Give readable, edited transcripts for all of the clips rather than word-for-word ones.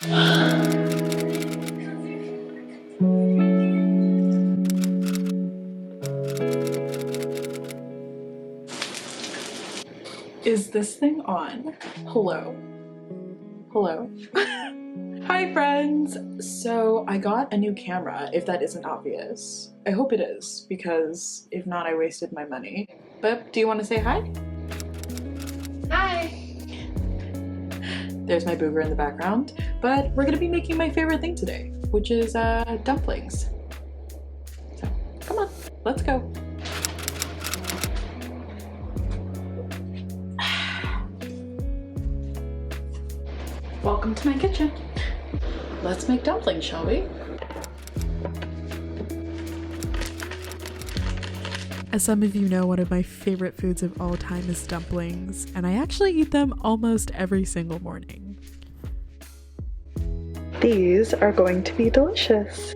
Is this thing on? Hello? Hello? Hi friends! So I got a new camera, if that isn't obvious. I hope it is, because if not, I wasted my money. But do you want to say hi? Hi! There's my booger in the background. But we're gonna be making my favorite thing today, which is dumplings. So come on, let's go. Welcome to my kitchen. Let's make dumplings, shall we? As some of you know, one of my favorite foods of all time is dumplings, and I actually eat them almost every single morning. These are going to be delicious.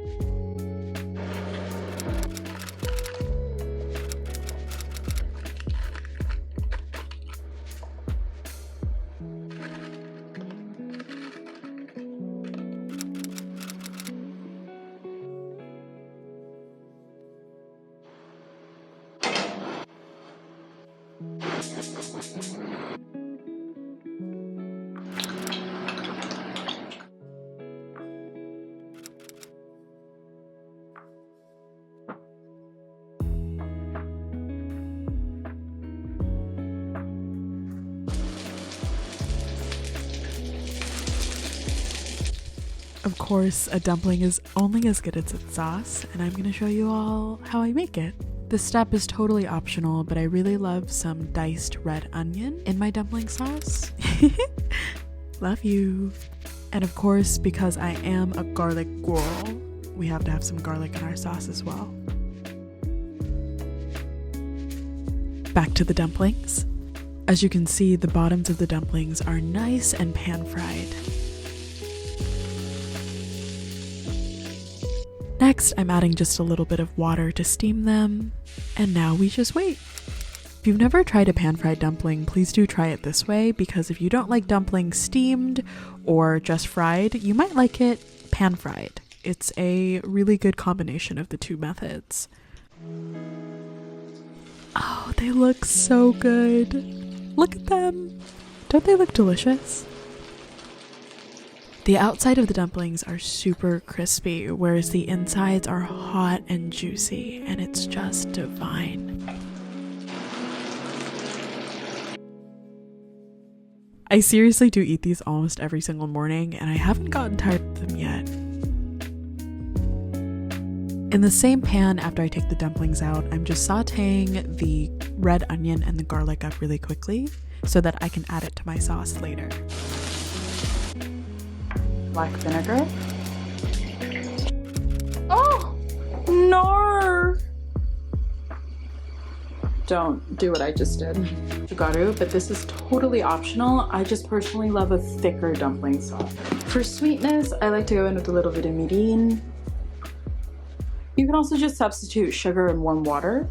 Of course, a dumpling is only as good as its sauce, and I'm going to show you all how I make it. This step is totally optional, but I really love some diced red onion in my dumpling sauce. Love you. And of course, because I am a garlic girl, we have to have some garlic in our sauce as well. Back to the dumplings. As you can see, the bottoms of the dumplings are nice and pan-fried. Next, I'm adding just a little bit of water to steam them, and now we just wait. If you've never tried a pan-fried dumpling, please do try it this way, because if you don't like dumplings steamed or just fried, you might like it pan-fried. It's a really good combination of the two methods. Oh, they look so good. Look at them. Don't they look delicious? The outside of the dumplings are super crispy, whereas the insides are hot and juicy, and it's just divine. I seriously do eat these almost every single morning, and I haven't gotten tired of them yet. In the same pan, after I take the dumplings out, I'm just sauteing the red onion and the garlic up really quickly so that I can add it to my sauce later. Black vinegar. Oh no! Don't do what I just did. Sugaru, but this is totally optional. I just personally love a thicker dumpling sauce. For sweetness, I like to go in with a little bit of mirin. You can also just substitute sugar and warm water.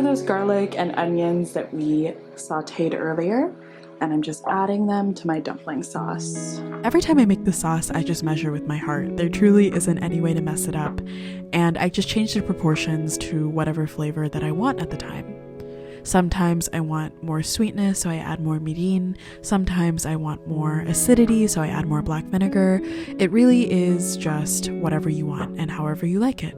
Those garlic and onions that we sauteed earlier, and I'm just adding them to my dumpling sauce. Every time I make the sauce, I just measure with my heart. There truly isn't any way to mess it up, and I just change the proportions to whatever flavor that I want at the time. Sometimes I want more sweetness, so I add more mirin. Sometimes I want more acidity, so I add more black vinegar. It really is just whatever you want and however you like it.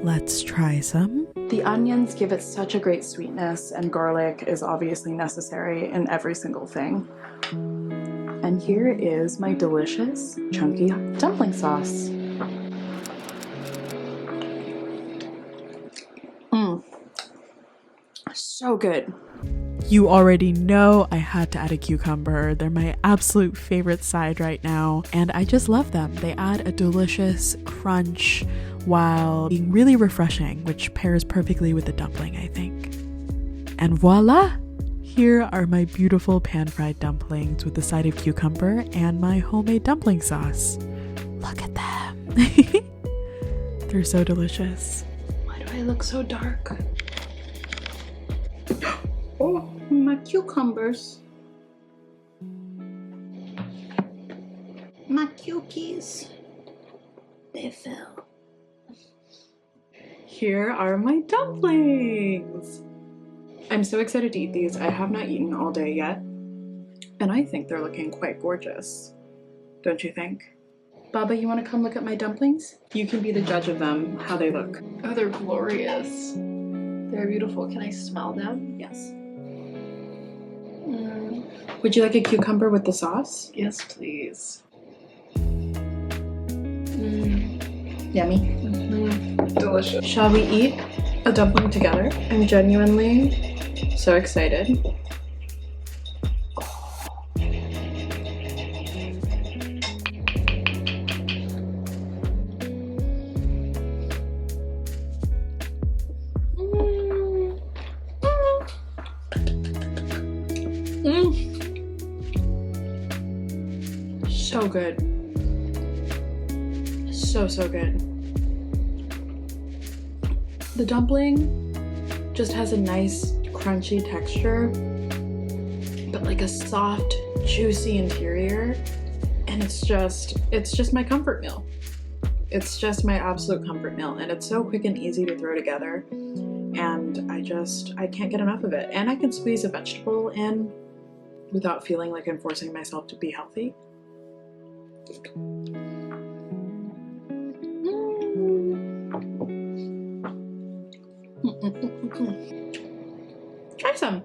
Let's try some. The onions give it such a great sweetness, and garlic is obviously necessary in every single thing. And here is my delicious, chunky dumpling sauce. So good. You already know I had to add a cucumber. They're my absolute favorite side right now, and I just love them. They add a delicious crunch while being really refreshing, which pairs perfectly with the dumpling, I think. And voila! Here are my beautiful pan-fried dumplings with a side of cucumber and my homemade dumpling sauce. Look at them! They're so delicious. Why do I look so dark? Oh! my cucumbers. My cuties. They fell. Here are my dumplings! I'm so excited to eat these. I have not eaten all day yet, and I think they're looking quite gorgeous. Don't you think? Baba, you want to come look at my dumplings? You can be the judge of them, how they look. Oh, they're glorious. They're beautiful. Can I smell them? Yes. Would you like a cucumber with the sauce? Yes, please. Yummy. Delicious. Shall we eat a dumpling together? I'm genuinely so excited. So good. So good. The dumpling just has a nice crunchy texture, but like a soft, juicy interior, and it's just my comfort meal. It's just my absolute comfort meal, and it's so quick and easy to throw together, and I can't get enough of it. And I can squeeze a vegetable in without feeling like I'm forcing myself to be healthy. Try some.